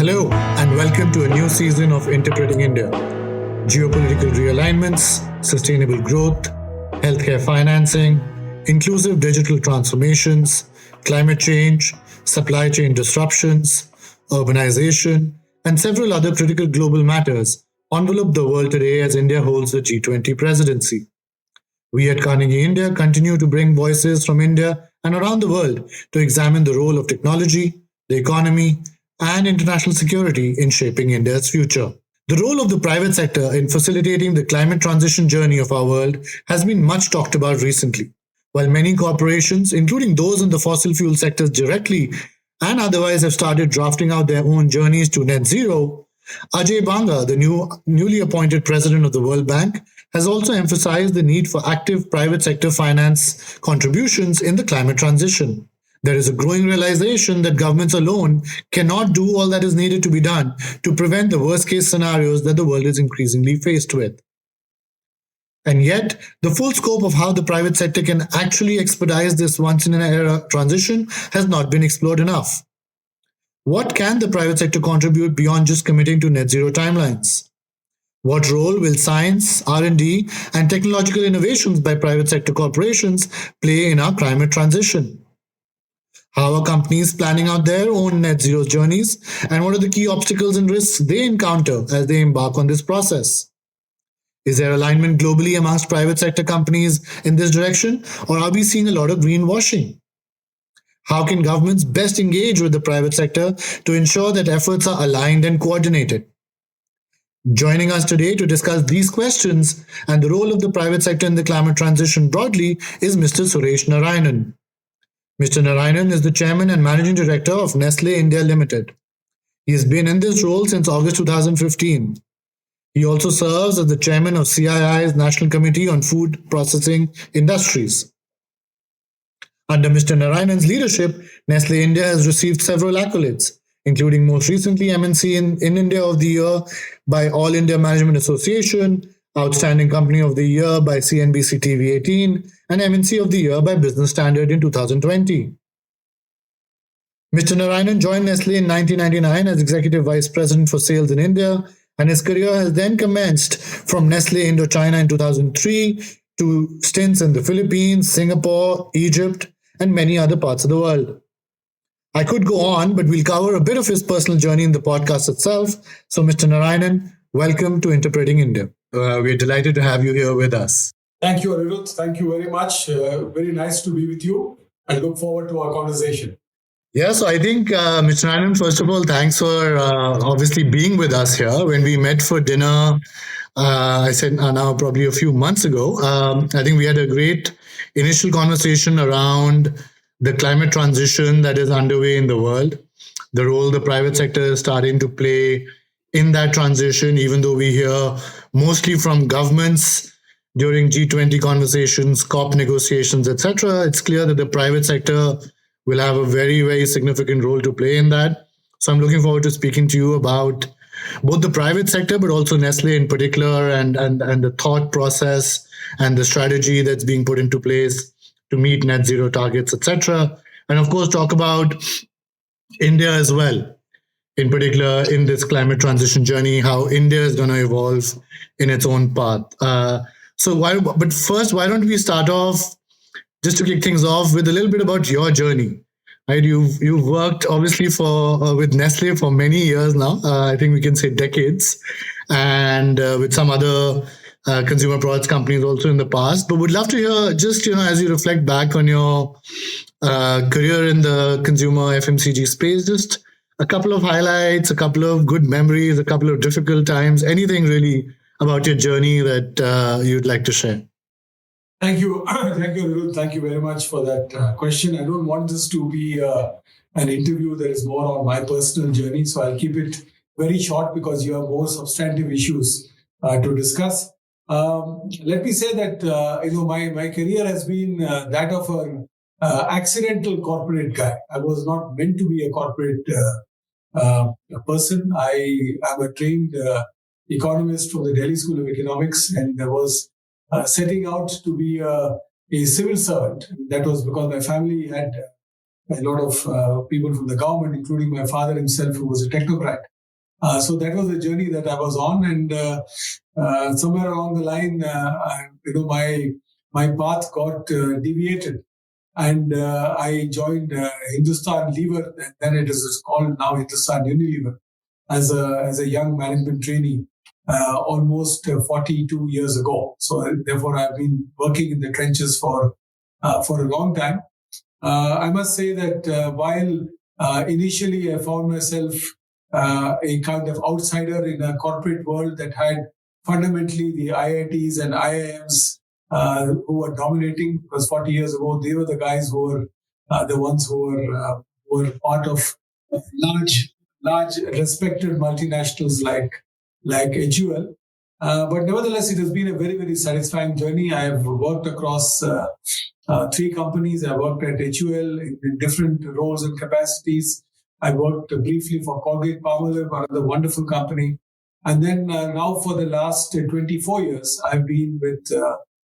Hello, and welcome to a new season of Interpreting India. Geopolitical realignments, sustainable growth, healthcare financing, inclusive digital transformations, climate change, supply chain disruptions, urbanization, and several other critical global matters envelop the world today as India holds the G20 presidency. We at Carnegie India continue to bring voices from India and around the world to examine the role of technology, the economy, and international security in shaping India's future. The role of the private sector in facilitating the climate transition journey of our world has been much talked about recently. While many corporations, including those in the fossil fuel sectors directly and otherwise, have started drafting out their own journeys to net zero, Ajay Banga, the newly appointed president of the World Bank, has also emphasized the need for active private sector finance contributions in the climate transition. There is a growing realization that governments alone cannot do all that is needed to be done to prevent the worst case scenarios that the world is increasingly faced with. And yet, the full scope of how the private sector can actually expedite this once in an era transition has not been explored enough. What can the private sector contribute beyond just committing to net zero timelines? What role will science, R&D, and technological innovations by private sector corporations play in our climate transition? How are companies planning out their own net zero journeys, and what are the key obstacles and risks they encounter as they embark on this process? Is there alignment globally amongst private sector companies in this direction, or are we seeing a lot of greenwashing? How can governments best engage with the private sector to ensure that efforts are aligned and coordinated? Joining us today to discuss these questions and the role of the private sector in the climate transition broadly is Mr. Suresh Narayanan. Mr. Narayanan is the chairman and managing director of Nestle India Limited. He has been in this role since August 2015. He also serves as the chairman of CII's National Committee on Food Processing Industries. Under Mr. Narayanan's leadership, Nestle India has received several accolades, including most recently MNC in India of the Year by All India Management Association, Outstanding Company of the Year by CNBC TV 18, and MNC of the Year by Business Standard in 2020. Mr. Narayanan joined Nestle in 1999 as Executive Vice President for Sales in India, and his career has then commenced from Nestlé Indochina in 2003 to stints in the Philippines, Singapore, Egypt, and many other parts of the world. I could go on, but we'll cover a bit of his personal journey in the podcast itself. So, Mr. Narayanan, welcome to Interpreting India. We're delighted to have you here with us. Thank you, Anirudh. Thank you very much. Very nice to be with you. I look forward to our conversation. Yeah, so I think, Mr. Narayanan, first of all, thanks for obviously being with us here. When we met for dinner, I said now probably a few months ago, I think we had a great initial conversation around the climate transition that is underway in the world, the role the private sector is starting to play in that transition, even though we hear mostly from governments during G20 conversations, COP negotiations, etc. It's clear that the private sector will have a very, very significant role to play in that. So I'm looking forward to speaking to you about both the private sector, but also Nestle in particular, and the thought process and the strategy that's being put into place to meet net zero targets, etc. And of course, talk about India as well, in particular in this climate transition journey, how India is going to evolve in its own path. But first, why don't we start off, just to kick things off, with a little bit about your journey. Right, you've worked obviously with Nestle for many years now. I think we can say decades, and with some other consumer products companies also in the past. But would love to hear, just as you reflect back on your career in the consumer FMCG space, just a couple of highlights, a couple of good memories, a couple of difficult times, anything really about your journey that you'd like to share. Thank you. Thank you, Anirudh. Thank you very much for that question. I don't want this to be an interview that is more on my personal journey, so I'll keep it very short because you have more substantive issues to discuss. Let me say that my career has been that of an accidental corporate guy. I was not meant to be a corporate person. I am a trained economist from the Delhi School of Economics, and there was setting out to be a civil servant. That was because my family had a lot of people from the government, including my father himself, who was a technocrat. So that was the journey that I was on, and somewhere along the line, my path got deviated, and I joined Hindustan Lever, and then it is called now Hindustan Unilever, as a young management trainee, almost 42 years ago. So therefore, I've been working in the trenches for a long time. I must say that while initially I found myself a kind of outsider in a corporate world that had fundamentally the IITs and IIMs who were dominating, because 40 years ago they were the guys who were the ones who were part of large respected multinationals like HUL. But nevertheless, it has been a very, very satisfying journey. I have worked across three companies. I worked at HUL in different roles and capacities. I worked briefly for Colgate Palmolive, another wonderful company. And then now for the last 24 years, I've been with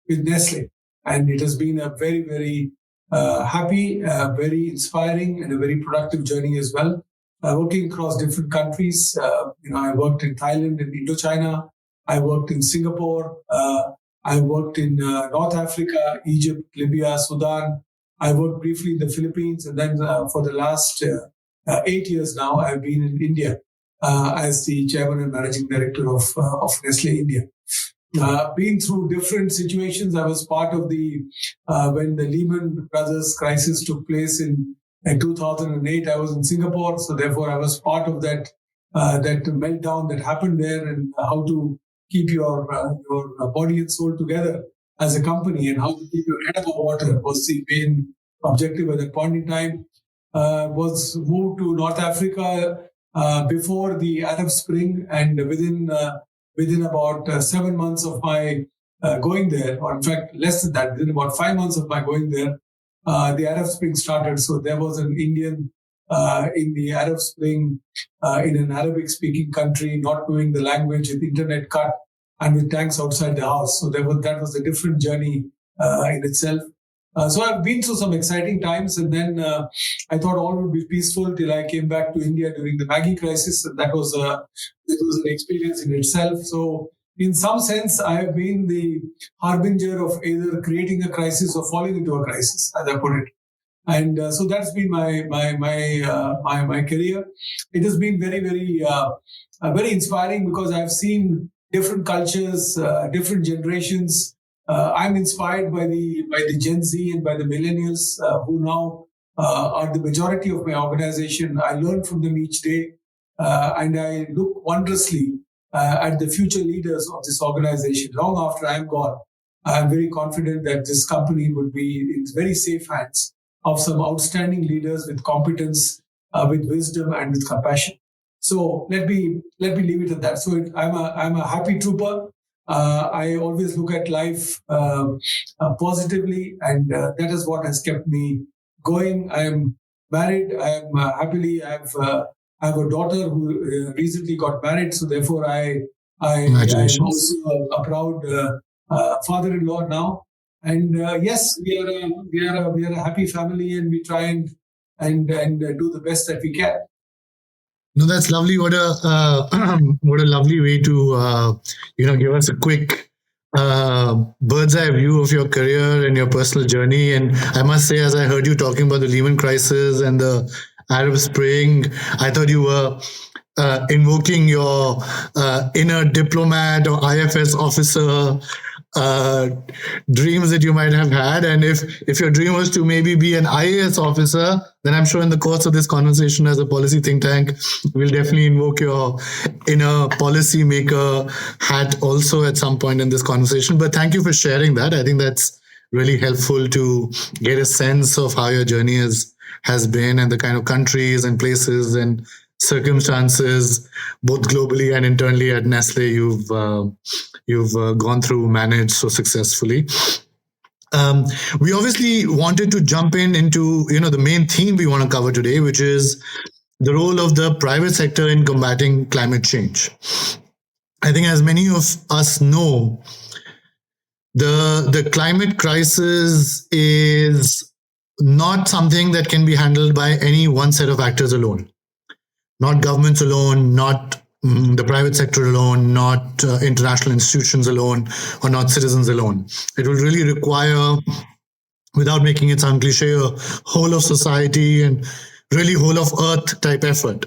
Nestle. And it has been a very, very happy, very inspiring, and a very productive journey as well. Working across different countries. I worked in Thailand and Indochina. I worked in Singapore. I worked in North Africa, Egypt, Libya, Sudan. I worked briefly in the Philippines. And then for the last 8 years now, I've been in India as the chairman and managing director of Nestle India. Been through different situations. I was part of when the Lehman Brothers crisis took place in 2008. I was in Singapore. So therefore, I was part of that meltdown that happened there, and how to keep your body and soul together as a company, and how to keep your head above water was the main objective at that point in time. Was moved to North Africa before the Arab Spring, and within about 7 months of my going there, or in fact less than that, within about 5 months of my going there, the Arab Spring started. So there was an Indian in the Arab Spring in an Arabic-speaking country, not knowing the language, with internet cut, and with tanks outside the house. So that was a different journey in itself. So I've been through some exciting times, and then I thought all would be peaceful till I came back to India during the Maggie crisis, and that was an experience in itself. So in some sense, I have been the harbinger of either creating a crisis or falling into a crisis, as I put it. And so that's been my career. It has been very, very very inspiring, because I've seen different cultures, different generations. I'm inspired by the Gen Z and by the millennials who now are the majority of my organization. I learn from them each day, and I look wondrously at the future leaders of this organization. Long after I'm gone, I'm very confident that this company would be in very safe hands of some outstanding leaders with competence, with wisdom, and with compassion. So let me leave it at that. So I'm a happy trooper. I always look at life positively, and that is what has kept me going. I am married. I am happily. I have a daughter who recently got married. So therefore, I am also a proud father-in-law now. And yes, we are a happy family, and we try and do the best that we can. No, that's lovely. What a what a lovely way to give us a quick bird's eye view of your career and your personal journey. And I must say, as I heard you talking about the Lehman crisis and the Arab Spring, I thought you were invoking your inner diplomat or IFS officer dreams that you might have had. And if your dream was to maybe be an IAS officer, then I'm sure in the course of this conversation as a policy think tank, we'll definitely invoke your inner policy maker hat also at some point in this conversation. But thank you for sharing that. I think that's really helpful to get a sense of how your journey has been, and the kind of countries and places and circumstances, both globally and internally at Nestle, you've gone through, managed so successfully. We obviously wanted to jump into the main theme we want to cover today, which is the role of the private sector in combating climate change. I think, as many of us know, the climate crisis is not something that can be handled by any one set of actors alone. Not governments alone, not the private sector alone, not international institutions alone, or not citizens alone. It will really require, without making it sound cliche, a whole of society and really whole of earth type effort.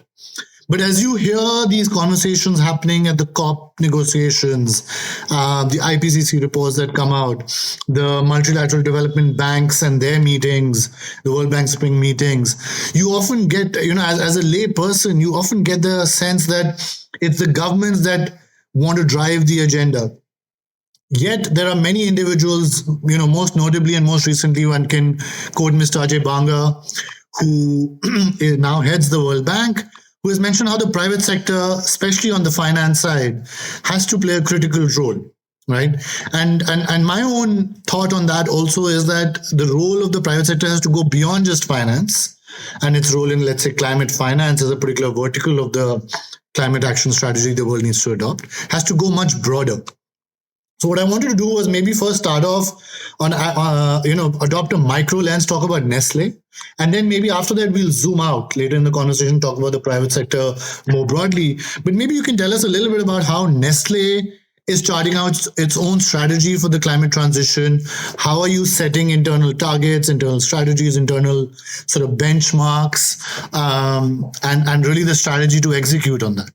But as you hear these conversations happening at the COP negotiations, the IPCC reports that come out, the multilateral development banks and their meetings, the World Bank Spring meetings, you often get, as a lay person, you often get the sense that it's the governments that want to drive the agenda. Yet there are many individuals, most notably and most recently, one can quote Mr. Ajay Banga, who now heads the World Bank, who has mentioned how the private sector, especially on the finance side, has to play a critical role. Right. And my own thought on that also is that the role of the private sector has to go beyond just finance, and its role in, let's say, climate finance as a particular vertical of the climate action strategy the world needs to adopt, has to go much broader. So what I wanted to do was maybe first start off on, adopt a micro lens, talk about Nestle, and then maybe after that we'll zoom out later in the conversation, talk about the private sector more broadly. But maybe you can tell us a little bit about how Nestle is charting out its own strategy for the climate transition. How are you setting internal targets, internal strategies, internal sort of benchmarks, and really the strategy to execute on that?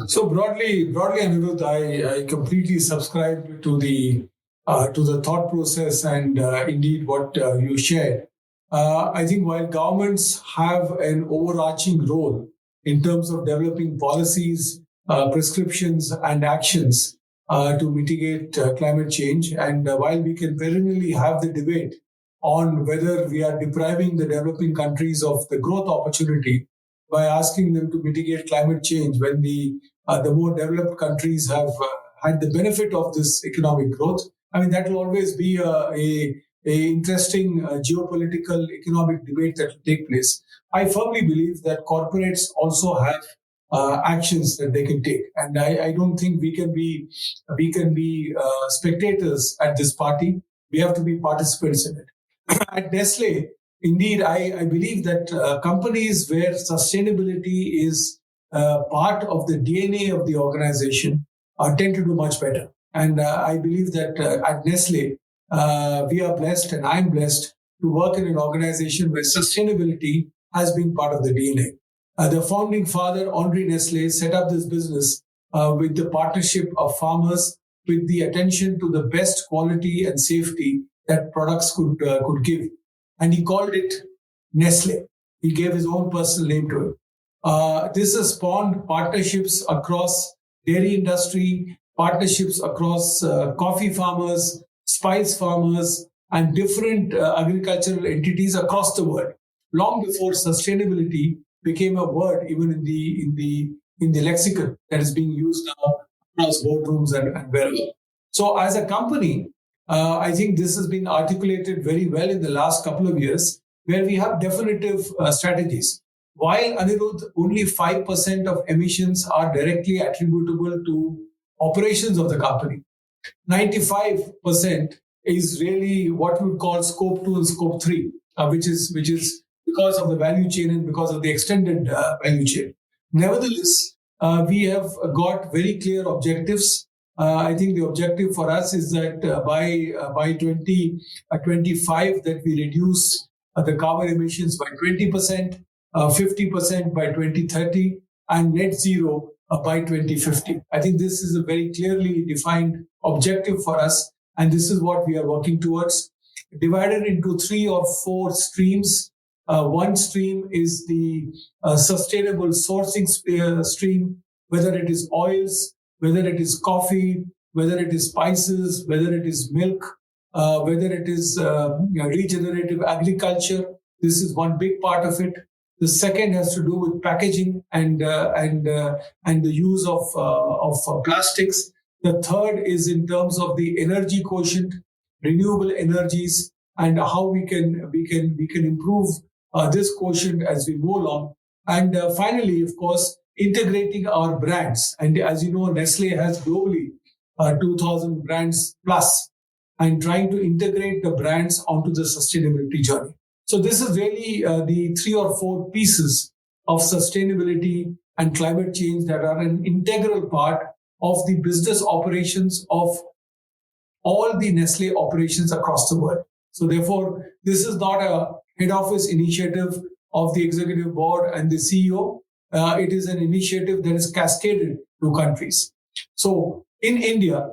So broadly, Anirudh, I completely subscribe to the thought process and indeed what you shared. I think while governments have an overarching role in terms of developing policies, prescriptions, and actions to mitigate climate change, and while we can perennially have the debate on whether we are depriving the developing countries of the growth opportunity by asking them to mitigate climate change when the more developed countries have had the benefit of this economic growth. I mean, that will always be a interesting geopolitical economic debate that will take place. I firmly believe that corporates also have actions that they can take, and I don't think we can be spectators at this party. We have to be participants in it. At Nestle, indeed, I believe that companies where sustainability is part of the DNA of the organization tend to do much better. And I believe that at Nestle, we are blessed, and I'm blessed to work in an organization where sustainability has been part of the DNA. The founding father, Henri Nestle, set up this business with the partnership of farmers, with the attention to the best quality and safety that products could give. And he called it Nestle. He gave his own personal name to it. This has spawned partnerships across dairy industry, partnerships across coffee farmers, spice farmers, and different agricultural entities across the world. Long before sustainability became a word, even in the lexicon that is being used now across boardrooms and wherever. So, as a company, I think this has been articulated very well in the last couple of years, where we have definitive strategies. While, Anirudh, only 5% of emissions are directly attributable to operations of the company, 95% is really what we would call scope 2 and scope 3, which is because of the value chain and because of the extended value chain. Nevertheless, we have got very clear objectives. I think the objective for us is that by 2025 that we reduce the carbon emissions by 20%, 50% by 2030, and net zero by 2050. I think this is a very clearly defined objective for us, and this is what we are working towards. Divided into 3 or 4 streams. One stream is the sustainable sourcing stream, whether it is oils, whether it is coffee, whether it is spices, whether it is milk, whether it is regenerative agriculture. This is one big part of it. The second has to do with packaging and the use of plastics. The third is in terms of the energy quotient, renewable energies, and how we can improve this quotient as we go along. And finally, of course, integrating our brands. And as you know, Nestle has globally 2,000 brands plus, and trying to integrate the brands onto the sustainability journey. So this is really the 3 or 4 pieces of sustainability and climate change that are an integral part of the business operations of all the Nestle operations across the world. So therefore, this is not a head office initiative of the executive board and the CEO. It is an initiative that is cascaded to countries. So in India,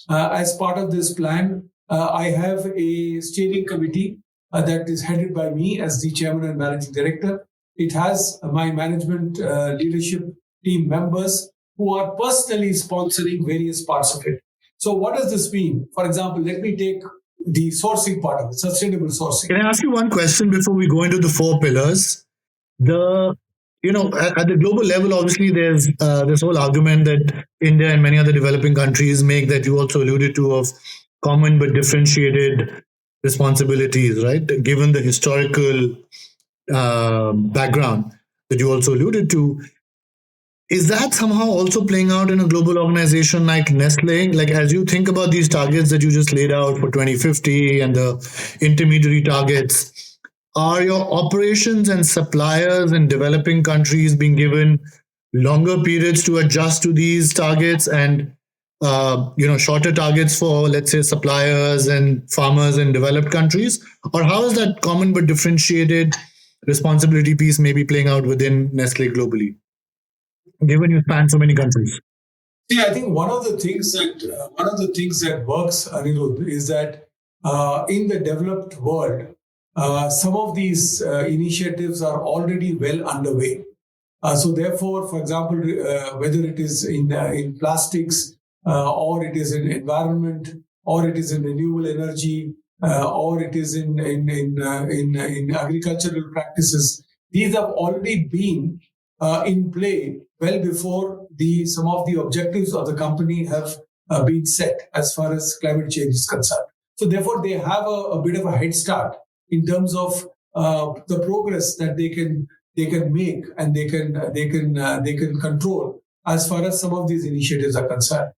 as part of this plan, I have a steering committee that is headed by me as the chairman and managing director. It has my management leadership team members who are personally sponsoring various parts of it. So what does this mean? For example, let me take the sourcing part of it, sustainable sourcing. Can I ask you one question before we go into the four pillars? The at the global level, obviously, there's this whole argument that India and many other developing countries make, that you also alluded to, of common but differentiated responsibilities, right? Given the historical background that you also alluded to, is that somehow also playing out in a global organization like Nestle? Like, as you think about these targets that you just laid out for 2050 and the intermediary targets, are your operations and suppliers in developing countries being given longer periods to adjust to these targets, and shorter targets for, let's say, suppliers and farmers in developed countries? Or how is that common but differentiated responsibility piece maybe playing out within Nestle globally, given you span so many countries? Yeah, I think one of the things that works, Anirudh, is that in the developed world, some of these initiatives are already well underway. So therefore, for example, whether it is in plastics, or it is in environment, or it is in renewable energy, or it is in agricultural practices, these have already been in play well before some of the objectives of the company have been set as far as climate change is concerned. So therefore, they have a bit of a head start in terms of the progress that they can make and they can control as far as some of these initiatives are concerned.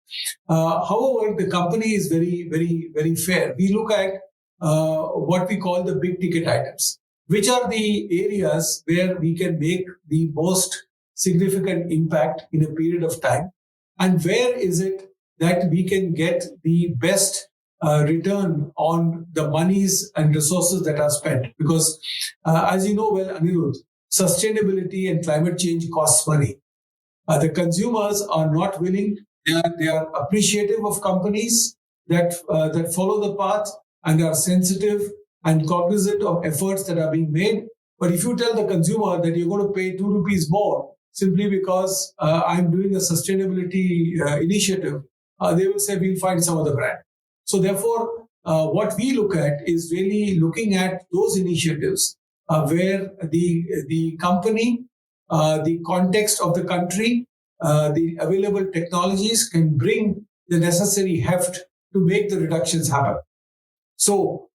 However, the company is very, very, very fair. We look at what we call the big ticket items, which are the areas where we can make the most significant impact in a period of time, and where is it that we can get the best return on the monies and resources that are spent. Because as you know well, Anirudh, sustainability and climate change costs money. The consumers are not willing. They are appreciative of companies that follow the path and are sensitive and cognizant of efforts that are being made. But if you tell the consumer that you're going to pay 2 rupees more simply because I'm doing a sustainability initiative, they will say, we'll find some other brand. So therefore, what we look at is really looking at those initiatives where the company, the context of the country, the available technologies can bring the necessary heft to make the reductions happen. So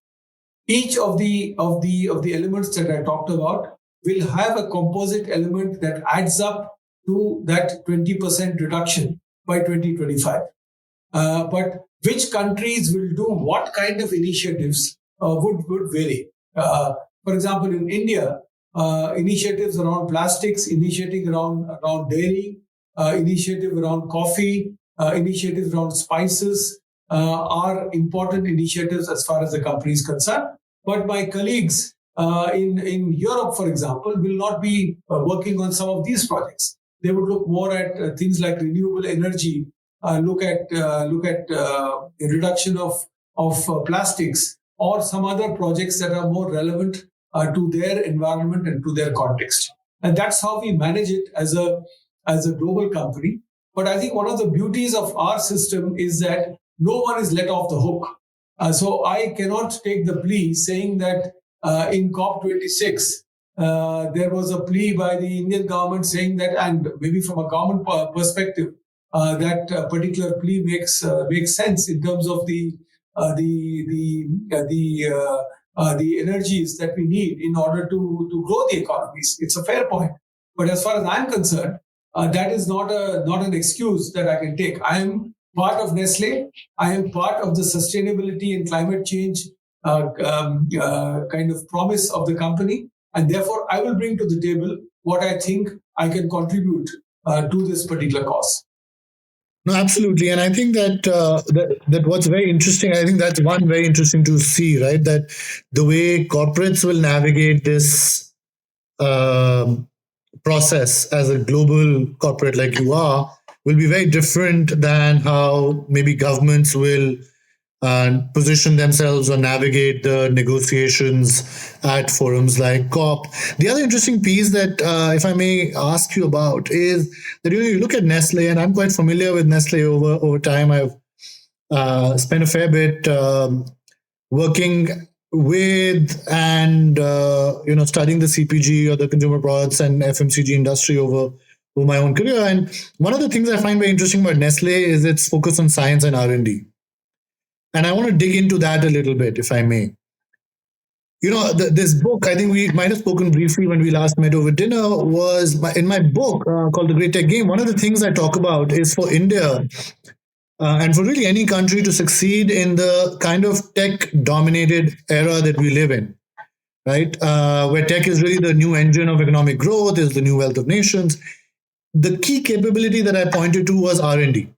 each of the elements that I talked about will have a composite element that adds up to that 20% reduction by 2025. But which countries will do what kind of initiatives would vary. For example, in India, initiatives around plastics, initiative around dairy, initiative around coffee, initiatives around spices are important initiatives as far as the company is concerned. But my colleagues in Europe, for example, will not be working on some of these projects. They would look more at things like renewable energy, look at the reduction of plastics, or some other projects that are more relevant to their environment and to their context. And that's how we manage it as a global company. But I think one of the beauties of our system is that no one is let off the hook. So I cannot take the plea saying that in COP26, there was a plea by the Indian government saying that, and maybe from a government perspective, that particular plea makes sense in terms of the energies that we need in order to grow the economies. It's a fair point. But as far as I'm concerned, that is not an excuse that I can take. I am part of Nestle. I am part of the sustainability and climate change kind of promise of the company. And therefore, I will bring to the table what I think I can contribute to this particular cause. No, absolutely, and I think that what's very interesting. I think that's one very interesting to see, right? That the way corporates will navigate this um, process as a global corporate like you are will be very different than how maybe governments will position themselves or navigate the negotiations at forums like COP. The other interesting piece that, if I may ask you about, is that you look at Nestle, and I'm quite familiar with Nestle over time. I've spent a fair bit working with and studying the CPG or the consumer products and FMCG industry over my own career. And one of the things I find very interesting about Nestle is its focus on science and R&D. And I want to dig into that a little bit, if I may. This book, I think we might have spoken briefly when we last met over dinner, was in my book called The Great Tech Game. One of the things I talk about is for India and for really any country to succeed in the kind of tech-dominated era that we live in, right? Where tech is really the new engine of economic growth, is the new wealth of nations. The key capability that I pointed to was R&D.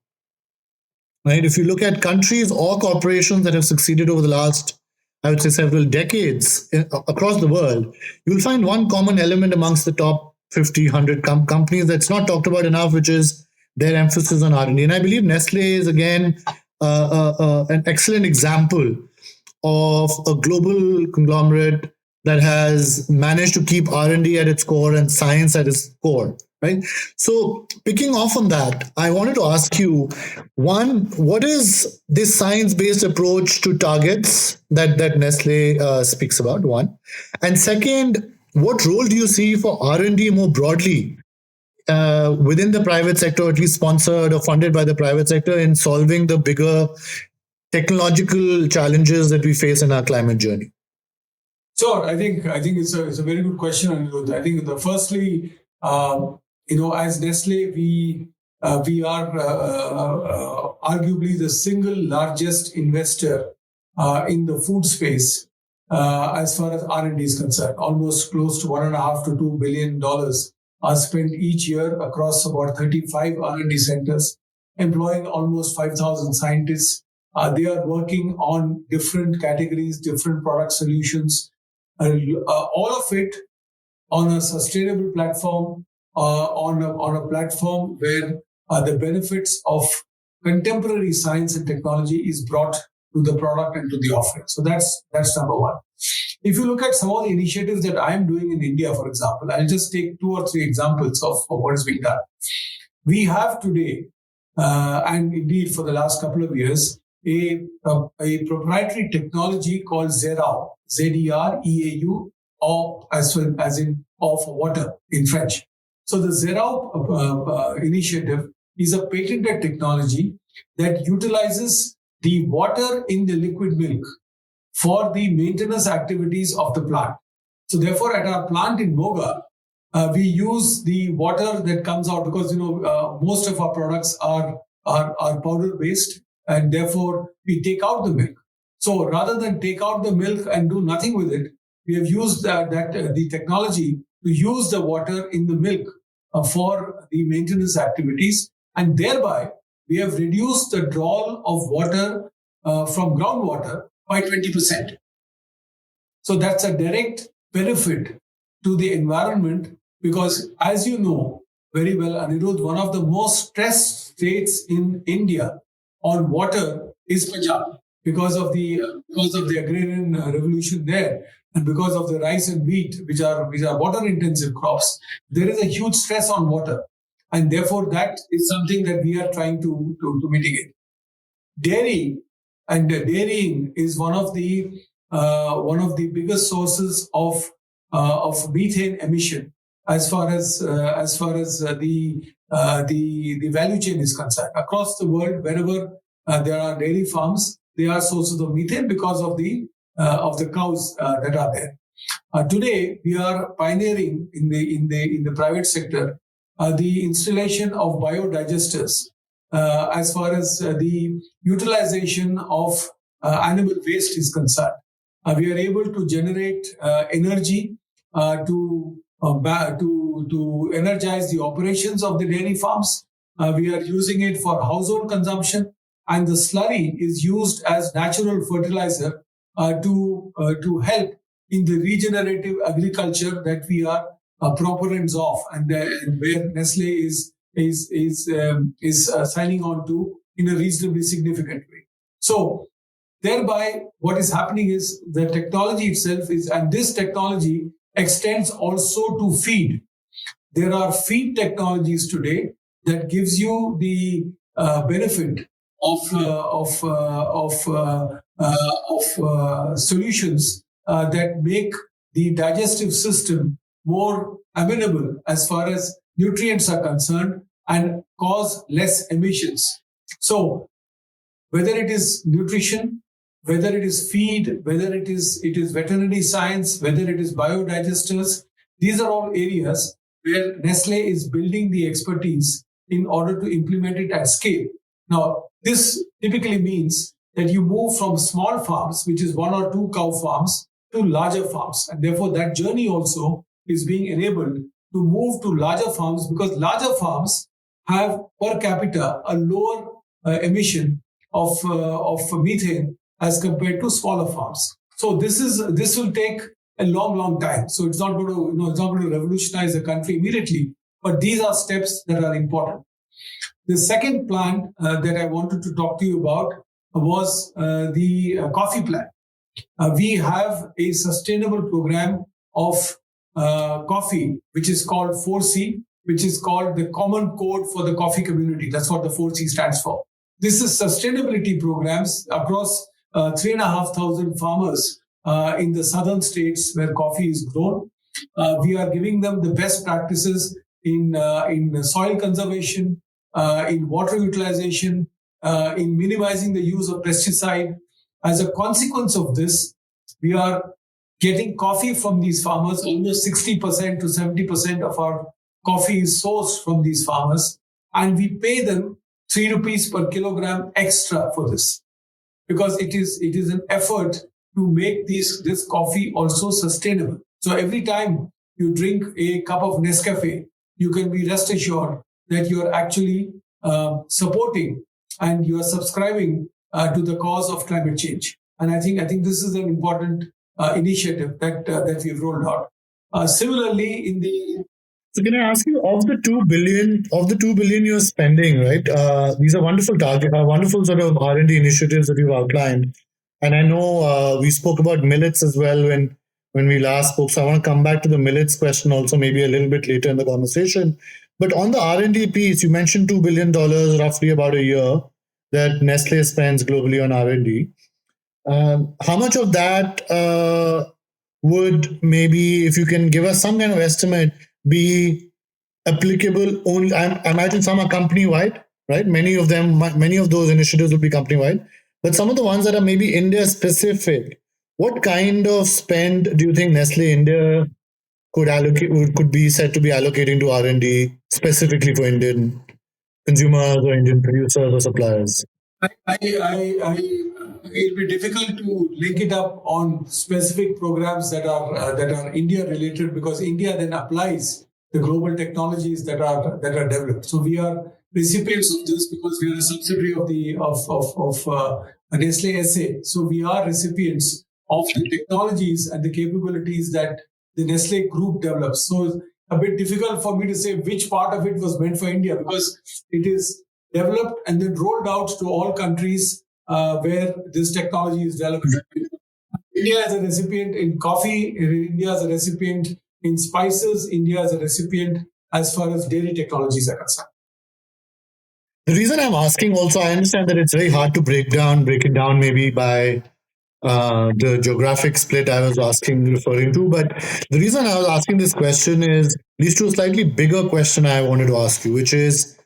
Right? If you look at countries or corporations that have succeeded over the last, I would say, several decades across the world, you'll find one common element amongst the top 50, 100 companies that's not talked about enough, which is their emphasis on R&D. And I believe Nestle is, again, an excellent example of a global conglomerate that has managed to keep R&D at its core and science at its core. Right. So picking off on that, I wanted to ask you, one, what is this science-based approach to targets that Nestle speaks about, one? And second, what role do you see for R&D more broadly within the private sector, at least sponsored or funded by the private sector, in solving the bigger technological challenges that we face in our climate journey? Sure. I think it's a very good question, Anirudh. I think firstly, as Nestle, we are arguably the single largest investor in the food space as far as R&D is concerned. Almost close to $1.5 to $2 billion are spent each year across about 35 R&D centers, employing almost 5,000 scientists. They are working on different categories, different product solutions, all of it on a sustainable platform, on a platform where the benefits of contemporary science and technology is brought to the product and to the offering. So that's number one. If you look at some of the initiatives that I'm doing in India, for example, I'll just take 2 or 3 examples of what is being done. We have today, and indeed for the last couple of years, a proprietary technology called Zerau, ZEREAU, or as in of water in French. So the Zerau initiative is a patented technology that utilizes the water in the liquid milk for the maintenance activities of the plant. So therefore, at our plant in Moga, we use the water that comes out because most of our products are powder based, and therefore we take out the milk. So rather than take out the milk and do nothing with it, we have used the technology to use the water in the milk for the maintenance activities, and thereby we have reduced the draw of water from groundwater by 20%. So that's a direct benefit to the environment because, as you know very well, Anirudh, one of the most stressed states in India on water is Punjab because of the agrarian revolution there. And because of the rice and wheat, which are water-intensive crops, there is a huge stress on water, and therefore that is something that we are trying to mitigate. Dairy and dairying is one of the biggest sources of methane emission as far as the value chain is concerned. Across the world, wherever there are dairy farms, they are sources of methane because of the cows that are there. Today, we are pioneering in the private sector the installation of biodigesters as far as the utilization of animal waste is concerned. We are able to generate energy to to energize the operations of the dairy farms. We are using it for household consumption, and the slurry is used as natural fertilizer to help in the regenerative agriculture that we are proponents of, and where Nestle is signing on to in a reasonably significant way. So thereby, what is happening is the technology itself is, and this technology extends also to feed. There are feed technologies today that gives you the benefit of solutions that make the digestive system more amenable as far as nutrients are concerned and cause less emissions. So whether it is nutrition, whether it is feed, whether it is veterinary science, whether it is biodigesters, these are all areas where Nestle is building the expertise in order to implement it at scale. Now, this typically means that you move from small farms, which is 1 or 2 cow farms, to larger farms. And therefore, that journey also is being enabled to move to larger farms, because larger farms have per capita a lower emission of methane as compared to smaller farms. So this will take a long time. So it's not going to revolutionize the country immediately, but these are steps that are important. The second plant that I wanted to talk to you about was the coffee plant. We have a sustainable program of coffee, which is called 4C, which is called the Common Code for the Coffee Community. That's what the 4C stands for. This is sustainability programs across 3,500 farmers in the southern states where coffee is grown. We are giving them the best practices in soil conservation, in water utilization, in minimizing the use of pesticide. As a consequence of this, we are getting coffee from these farmers. Almost 60% to 70% of our coffee is sourced from these farmers, and we pay them 3 rupees per kilogram extra for this, because it is an effort to make this coffee also sustainable. So every time you drink a cup of Nescafe, you can be rest assured that you are actually supporting and you are subscribing to the cause of climate change. And I think this is an important initiative that we've rolled out. Similarly, in the So can I ask you, of the 2 billion you're spending, right? These are wonderful wonderful sort of R&D initiatives that you've outlined. And I know we spoke about millets as well when we last spoke. So I want to come back to the millets question also maybe a little bit later in the conversation. But on the R&D piece, you mentioned $2 billion roughly about a year that Nestle spends globally on R&D. How much of that would maybe, if you can give us some kind of estimate, be applicable only? I imagine some are company-wide, right? Many of those initiatives will be company-wide. But some of the ones that are maybe India-specific, what kind of spend do you think Nestle India could be said to be allocating to R&D specifically for Indian consumers or Indian producers or suppliers? It'll be difficult to link it up on specific programs that are India related, because India then applies the global technologies that are developed. So we are recipients of this because we are a subsidiary of Nestle SA. So we are recipients of the technologies and the capabilities that the Nestle group develops. So it's a bit difficult for me to say which part of it was meant for India, because it is developed and then rolled out to all countries where this technology is developed. India is a recipient in coffee, India is a recipient in spices, India is a recipient as far as dairy technologies are concerned. The reason I'm asking also, I understand that it's very hard to break it down maybe by the geographic split I was referring to. But the reason I was asking this question leads to a slightly bigger question I wanted to ask you, which is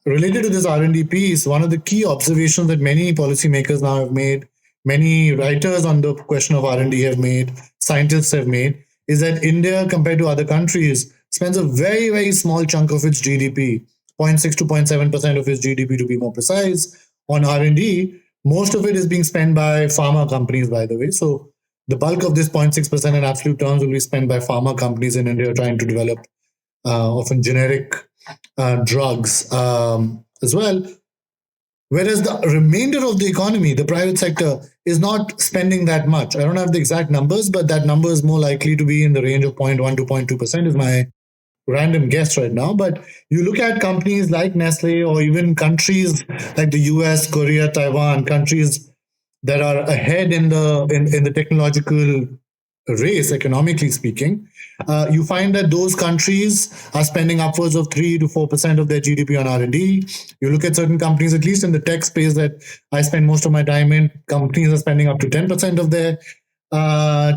related to this R&D piece. One of the key observations that many policymakers now have made, many writers on the question of R&D have made, scientists have made, is that India, compared to other countries, spends a very, very small chunk of its GDP, 0.6 to 0.7% of its GDP to be more precise, on R&D. Most of it is being spent by pharma companies, by the way. So the bulk of this 0.6% in absolute terms will be spent by pharma companies in India trying to develop often generic drugs as well. Whereas the remainder of the economy, the private sector, is not spending that much. I don't have the exact numbers, but that number is more likely to be in the range of 0.1 to 0.2% is my random guess right now. But you look at companies like Nestle or even countries like the US, Korea, Taiwan, countries that are ahead in the technological race, economically speaking, you find that those countries are spending upwards of 3 to 4% of their GDP on R&D. You look at certain companies, at least in the tech space that I spend most of my time in, companies are spending up to 10% of their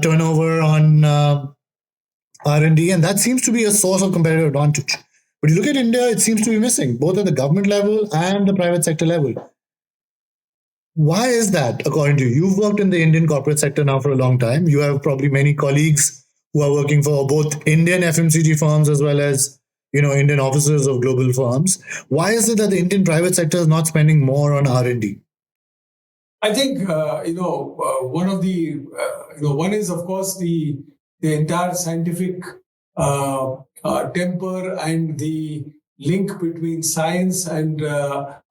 turnover on R&D, and that seems to be a source of competitive advantage. But you look at India, it seems to be missing, both at the government level and the private sector level. Why is that, according to you? You've worked in the Indian corporate sector now for a long time. You have probably many colleagues who are working for both Indian FMCG firms as well as Indian officers of global firms. Why is it that the Indian private sector is not spending more on R&D? I think one is of course the entire scientific temper and the link between science and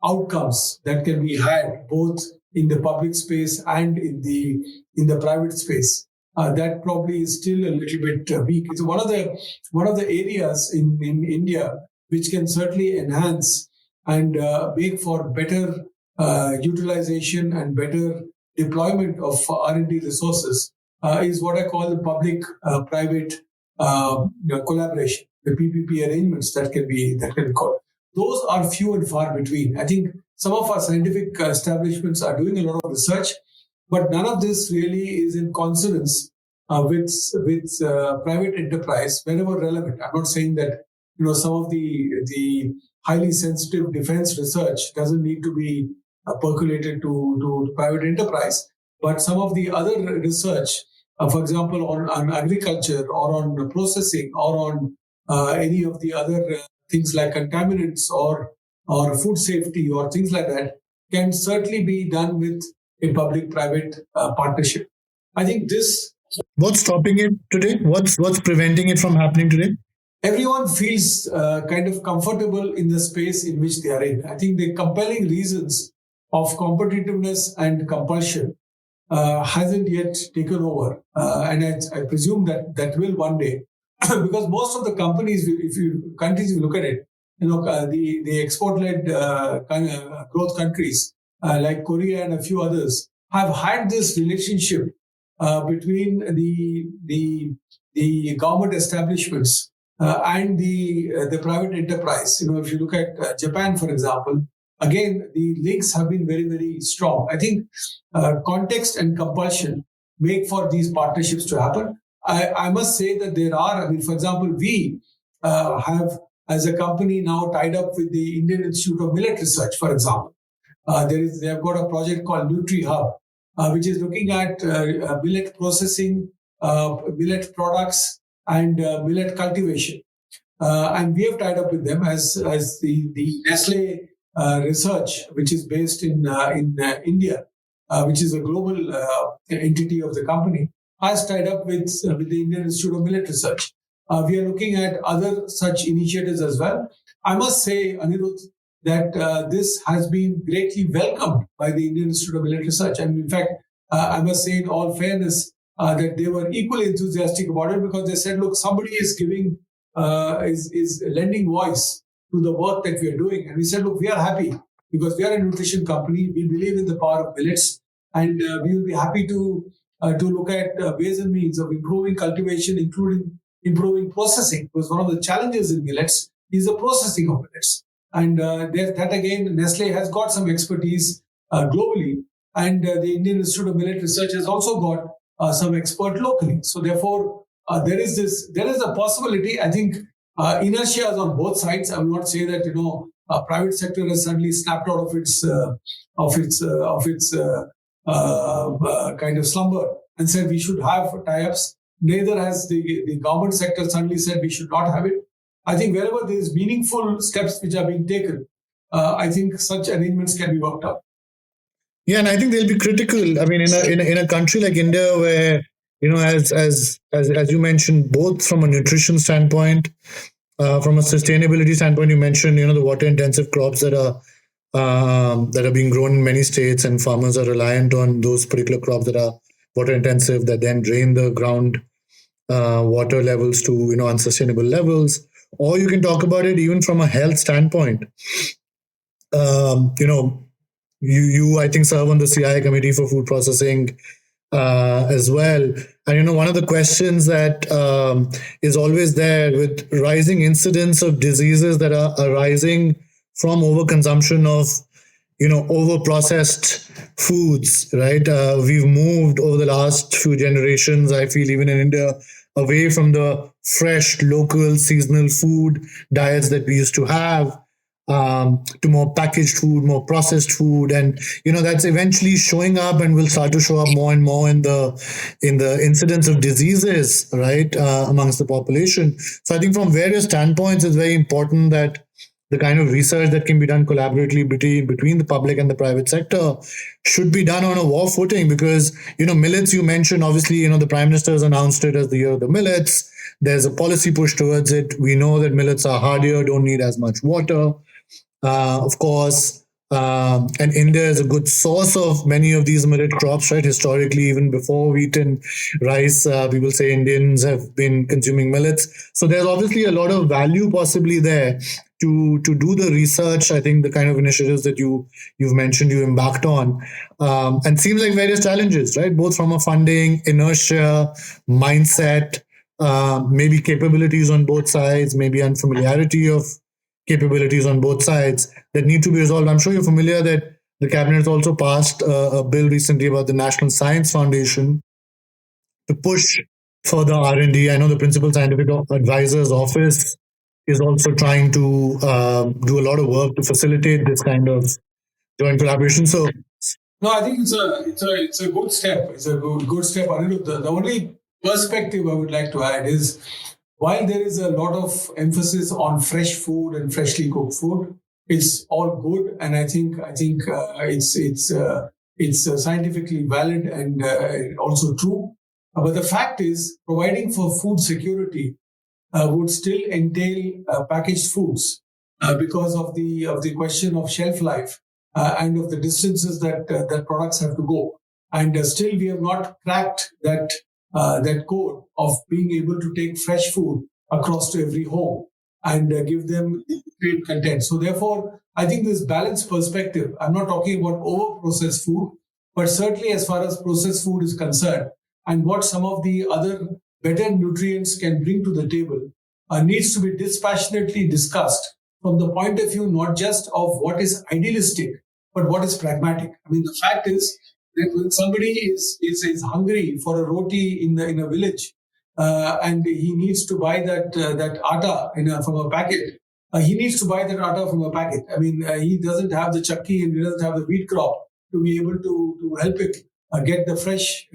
outcomes that can be had both in the public space and in the private space. That probably is still a little bit weak. It's one of the areas in India which can certainly enhance and make for better utilization and better deployment of R&D resources is what I call the public-private collaboration, the PPP arrangements that can be called. Those are few and far between. I think some of our scientific establishments are doing a lot of research, but none of this really is in consonance with private enterprise wherever relevant. I'm not saying that some of the highly sensitive defense research doesn't need to be percolated to private enterprise, but some of the other research, for example, on agriculture or on processing or on any of the other things like contaminants or food safety or things like that, can certainly be done with a public-private partnership. I think this. What's stopping it today? What's preventing it from happening today? Everyone feels kind of comfortable in the space in which they are in. I think the compelling reasons of competitiveness and compulsion hasn't yet taken over. And I presume that will one day. Because most of the companies, if you look at it, the export-led growth countries like Korea and a few others have had this relationship between the government establishments and the private enterprise. If you look at Japan, for example, again, the links have been very, very strong. I think context and compulsion make for these partnerships to happen. I must say that there are, for example, we have, as a company, now tied up with the Indian Institute of Millet Research, for example. They have got a project called NutriHub, which is looking at millet processing, millet products, and millet cultivation. And we have tied up with them as the Nestle Research, which is based in India, which is a global entity of the company, has tied up with the Indian Institute of Millet Research. We are looking at other such initiatives as well. I must say, Anirudh, that this has been greatly welcomed by the Indian Institute of Millet Research. And in fact, I must say in all fairness that they were equally enthusiastic about it, because they said, look, somebody is giving, is lending voice to the work that we are doing. And we said, look, we are happy because we are a nutrition company. We believe in the power of millets, and we will be happy to look at ways and means of improving cultivation, including improving processing. Because one of the challenges in millets is the processing of millets. And that again, Nestle has got some expertise globally, and the Indian Institute of Millet Research has also got some expert locally. So therefore, there is a possibility. I think inertia is on both sides. I will not say that private sector has suddenly snapped out of its kind of slumber and said we should have tie-ups. Neither has the government sector suddenly said we should not have it. I think wherever there is meaningful steps which are being taken, I think such arrangements can be worked out. Yeah, and I think they'll be critical. I mean, in a country like India, where as you mentioned, both from a nutrition standpoint, from a sustainability standpoint, you mentioned the water intensive crops that are being grown in many states, and farmers are reliant on those particular crops that are water intensive, that then drain the ground water levels to unsustainable levels. Or you can talk about it even from a health standpoint. um, you know you I think serve on the CI committee for food processing as well. And one of the questions that is always there with rising incidence of diseases that are arising from overconsumption of over processed foods, right? We've moved over the last few generations, I feel, even in India, away from the fresh, local, seasonal food diets that we used to have, to more packaged food, more processed food, and that's eventually showing up and will start to show up more and more in the incidence of diseases, right, amongst the population. So I think from various standpoints, it's very important that the kind of research that can be done collaboratively between the public and the private sector should be done on a war footing, because millets, you mentioned, obviously the prime minister has announced it as the year of the millets. There's a policy push towards it. We know that millets are hardier, don't need as much water, of course. And India is a good source of many of these millet crops, right? Historically, even before wheat and rice, people say Indians have been consuming millets. So there's obviously a lot of value possibly there to do the research. I think the kind of initiatives that you've mentioned, you embarked on, and seems like various challenges, right? Both from a funding, inertia, mindset, maybe capabilities on both sides, maybe unfamiliarity of capabilities on both sides that need to be resolved. I'm sure you're familiar that the cabinet has also passed a bill recently about the National Science Foundation to push further R&D. I know the Principal Scientific Advisor's office is also trying to do a lot of work to facilitate this kind of joint collaboration. So no, I think it's a good step. It's a good step. Anirudh, the only perspective I would like to add is, while there is a lot of emphasis on fresh food and freshly cooked food, it's all good, and I think it's scientifically valid and also true. But the fact is, providing for food security would still entail packaged foods because of the question of shelf life and of the distances that products have to go. And still, we have not cracked that code of being able to take fresh food across to every home and give them great content. So therefore, I think this balanced perspective, I'm not talking about over-processed food, but certainly as far as processed food is concerned and what some of the other better nutrients can bring to the table needs to be dispassionately discussed from the point of view not just of what is idealistic, but what is pragmatic. I mean, the fact is that when somebody is hungry for a roti in a village, and he needs to buy that atta from a packet. He needs to buy that atta from a packet. I mean, he doesn't have the chakki and he doesn't have the wheat crop to be able to help him get the fresh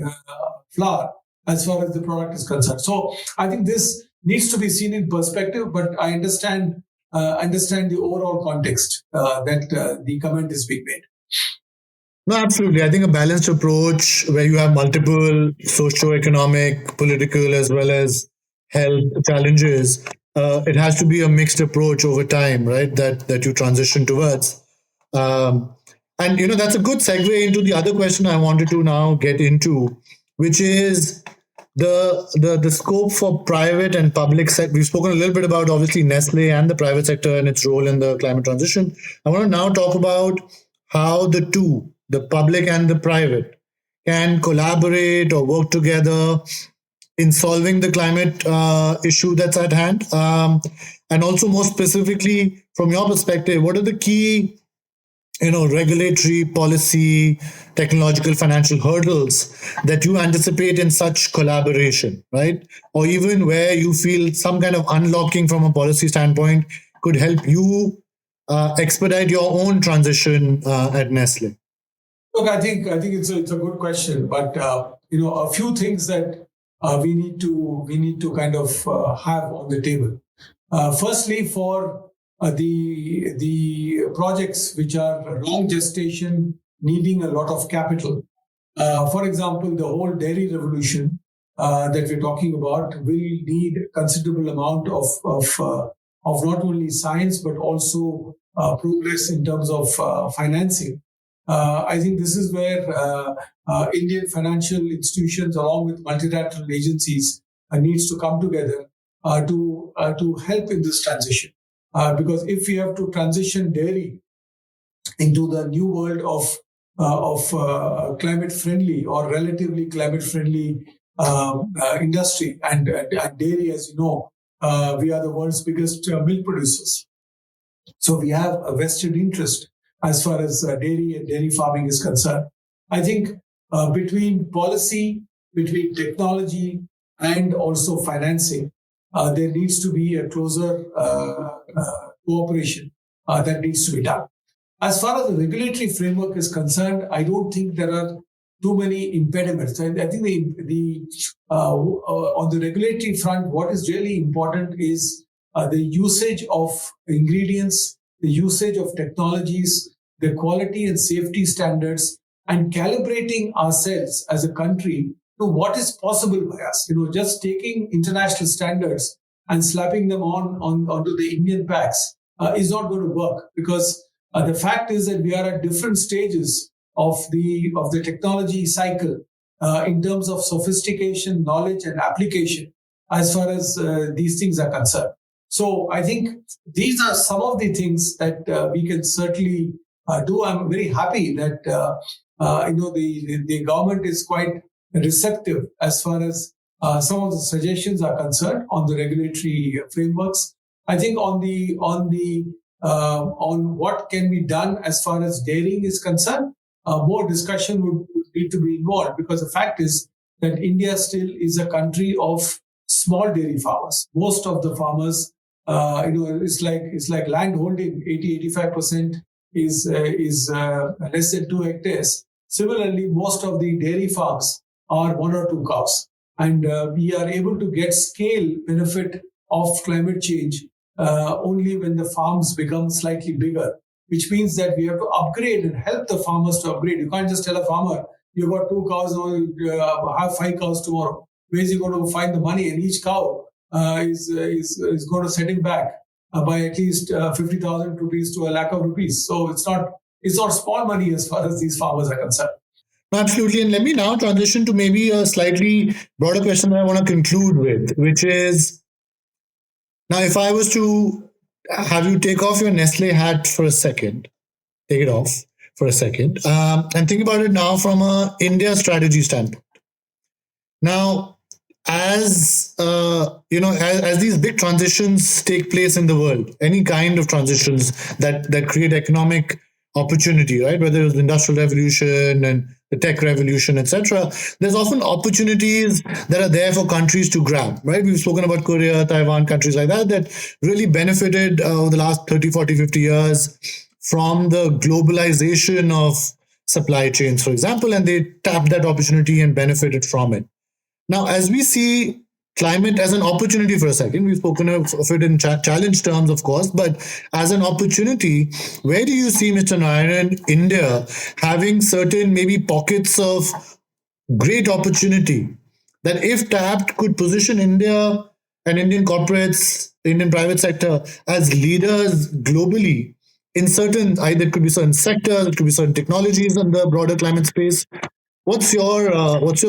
flour as far as the product is concerned. So I think this needs to be seen in perspective, but I understand the overall context that the comment is being made. no, absolutely. I think a balanced approach where you have multiple socio-economic, political, as well as health challenges. It has to be a mixed approach over time, right? That you transition towards. Um, and that's a good segue into the other question I wanted to now get into, which is the scope for private and public sector. We've spoken a little bit about obviously Nestle and the private sector and its role in the climate transition. I want to now talk about how the two, the public and the private, can collaborate or work together in solving the climate issue that's at hand. And also, more specifically, from your perspective, what are the key regulatory, policy, technological, financial hurdles that you anticipate in such collaboration, right? Or even where you feel some kind of unlocking from a policy standpoint could help you expedite your own transition at Nestle? Look, I think it's a good question, but a few things that we need to kind of have on the table. Firstly, for the projects which are long gestation, needing a lot of capital. For example, the whole dairy revolution that we're talking about will need a considerable amount of not only science but also progress in terms of financing. I think this is where Indian financial institutions, along with multilateral agencies, needs to come together to help in this transition. Because if we have to transition dairy into the new world of climate friendly or relatively climate friendly industry, and dairy, as you know, we are the world's biggest milk producers. So we have a vested interest as far as dairy and dairy farming is concerned. I think between policy, between technology, and also financing, there needs to be a closer cooperation that needs to be done. As far as the regulatory framework is concerned, I don't think there are too many impediments. I think on the regulatory front, what is really important is the usage of ingredients, the usage of technologies, the quality and safety standards, and calibrating ourselves as a country to what is possible by us. Just taking international standards and slapping them onto the Indian packs is not going to work, because the fact is that we are at different stages of the technology cycle in terms of sophistication, knowledge, and application as far as these things are concerned. So I think these are some of the things that we can certainly do. I'm very happy that the government is quite receptive as far as some of the suggestions are concerned on the regulatory frameworks. I think on what can be done as far as dairying is concerned, more discussion would need to be involved, because the fact is that India still is a country of small dairy farmers. Most of the farmers, it's like land holding, 80-85% is less than 2 hectares. Similarly, most of the dairy farms are 1 or 2 cows, and we are able to get scale benefit of climate change only when the farms become slightly bigger, which means that we have to upgrade and help the farmers to upgrade. You can't just tell a farmer, you've got 2 cows, now you have 5 cows tomorrow. Where is he going to find the money? And each cow is going to set him back by at least 50,000 rupees to 1,00,000 rupees. So it's not small money as far as these farmers are concerned. Absolutely. And let me now transition to maybe a slightly broader question that I want to conclude with, which is, now if I was to have you take off your Nestle hat for a second, take it off for a second, and think about it now from a India strategy standpoint. Now, as as these big transitions take place in the world, any kind of transitions that create economic opportunity, right? Whether it's the industrial revolution and the tech revolution, etc., there's often opportunities that are there for countries to grab, right? We've spoken about Korea, Taiwan, countries like that really benefited over the last 30, 40, 50 years from the globalization of supply chains, for example, and they tapped that opportunity and benefited from it. Now, as we see climate as an opportunity for a second, we've spoken of it in challenge terms, of course, but as an opportunity, where do you see, Mr. Narayanan, India having certain maybe pockets of great opportunity that, if tapped, could position India and Indian corporates, Indian private sector as leaders globally in certain, either it could be certain sectors, it could be certain technologies in the broader climate space? What's your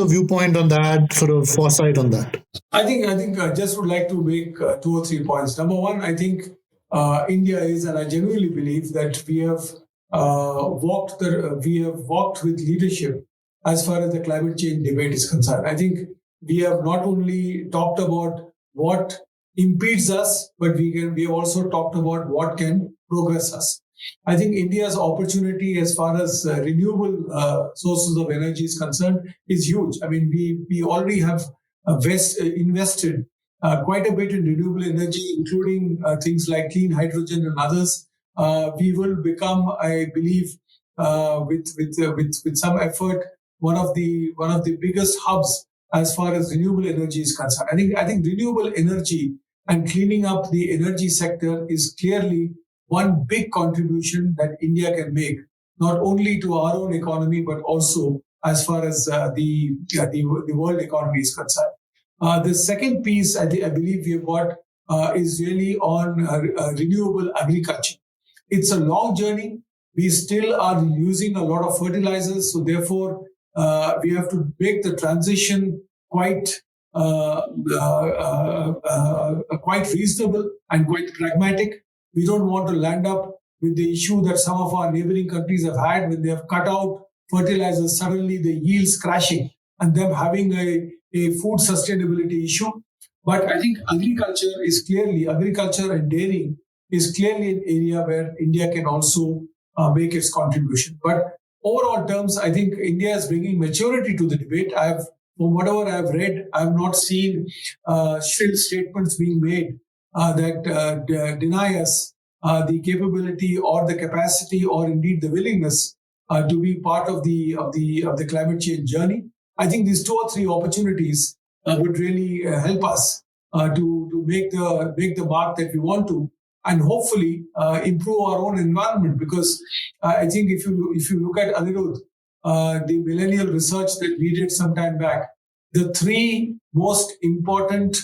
viewpoint on that, sort of foresight on that? I think I just would like to make 2 or 3 points. Number one, I think India is, and I genuinely believe that we have walked with leadership as far as the climate change debate is concerned. I think we have not only talked about what impedes us, but we have also talked about what can progress us. I think India's opportunity as far as renewable sources of energy is concerned is huge. I mean, we already have invested quite a bit in renewable energy, including things like clean hydrogen and others. We will become, I believe, with some effort, one of the biggest hubs as far as renewable energy is concerned. I think renewable energy and cleaning up the energy sector is clearly one big contribution that India can make, not only to our own economy, but also as far as the world economy is concerned. The second piece I believe we have got is really on renewable agriculture. It's a long journey. We still are using a lot of fertilizers, so therefore we have to make the transition quite quite reasonable and quite pragmatic. We don't want to land up with the issue that some of our neighboring countries have had when they have cut out fertilizers, suddenly the yields crashing and them having a food sustainability issue. But I think agriculture and dairying is clearly an area where India can also make its contribution. But overall terms, I think India is bringing maturity to the debate. From whatever I've read, I've not seen shrill statements being made that deny us the capability or the capacity or indeed the willingness to be part of the climate change journey. I think these 2 or 3 opportunities would really help us to make the mark that we want to, and hopefully improve our own environment. Because I think if you look at Anirudh, the millennial research that we did some time back, the 3 most important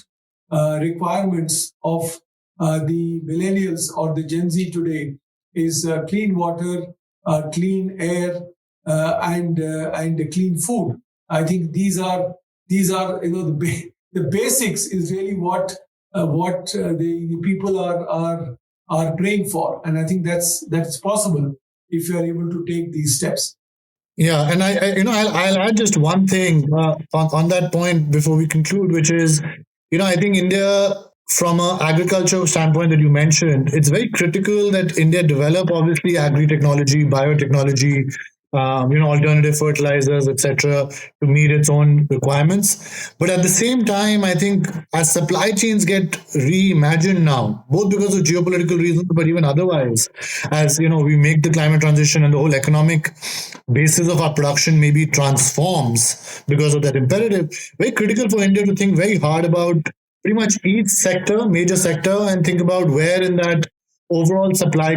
requirements of the millennials or the Gen Z today is clean water, clean air, and clean food. I think these are the basics is really what the people are praying for, and I think that's possible if you are able to take these steps. Yeah, and I'll add just one thing on that point before we conclude, which is, I think India, from an agriculture standpoint that you mentioned, it's very critical that India develop obviously agri-technology, biotechnology, alternative fertilizers, etc., to meet its own requirements. But at the same time, I think as supply chains get reimagined now, both because of geopolitical reasons, but even otherwise, as we make the climate transition and the whole economic basis of our production maybe transforms because of that imperative, very critical for India to think very hard about pretty much each major sector, and think about where in that overall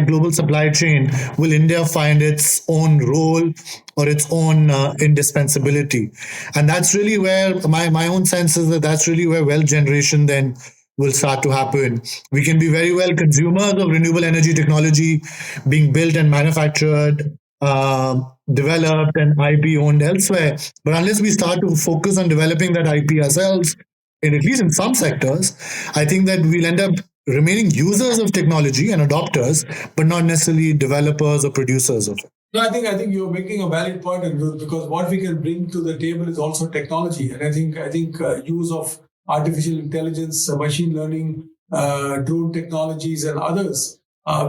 global supply chain will India find its own role or its own indispensability. And that's really where my own sense is that's really where wealth generation then will start to happen. We can be very well consumers of renewable energy technology being built and manufactured, developed and IP owned elsewhere. But unless we start to focus on developing that IP ourselves, and at least in some sectors, I think that we'll end up remaining users of technology and adopters, but not necessarily developers or producers of it. No, I think you're making a valid point, because what we can bring to the table is also technology, and I think use of artificial intelligence, machine learning, drone technologies, and others,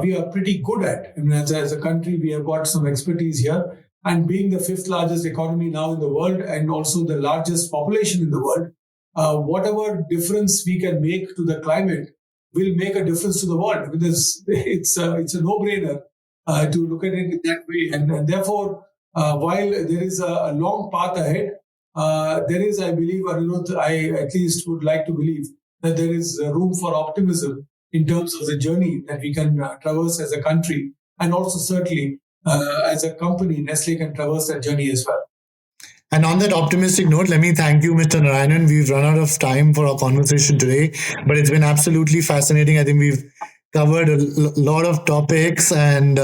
we are pretty good at. I mean, as a country, we have got some expertise here, and being the 5th largest economy now in the world, and also the largest population in the world, whatever difference we can make to the climate will make a difference to the world. Because it's a no-brainer to look at it that way. And therefore, while there is a long path ahead, there is, I believe, I at least would like to believe that there is room for optimism in terms of the journey that we can traverse as a country, and also certainly as a company, Nestle can traverse that journey as well. And on that optimistic note, let me thank you, Mr. Narayanan. We've run out of time for our conversation today, but it's been absolutely fascinating. I think we've covered a lot of topics and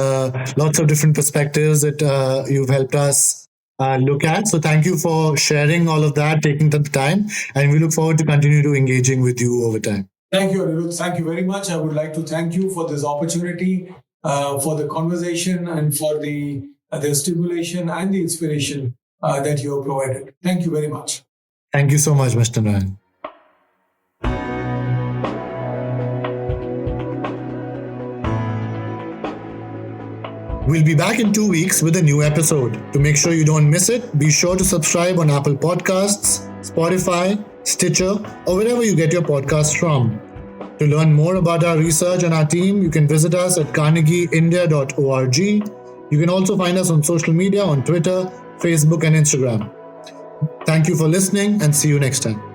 lots of different perspectives that you've helped us look at. So thank you for sharing all of that, taking the time, and we look forward to continue to engaging with you over time. Thank you, Anirudh. Thank you very much. I would like to thank you for this opportunity, for the conversation, and for the stimulation and the inspiration that you have provided. Thank you very much. Thank you so much, Mr. Narayanan. We'll be back in 2 weeks with a new episode. To make sure you don't miss it, be sure to subscribe on Apple Podcasts, Spotify, Stitcher, or wherever you get your podcasts from. To learn more about our research and our team, you can visit us at carnegieindia.org. You can also find us on social media on Twitter, Facebook, and Instagram. Thank you for listening, and see you next time.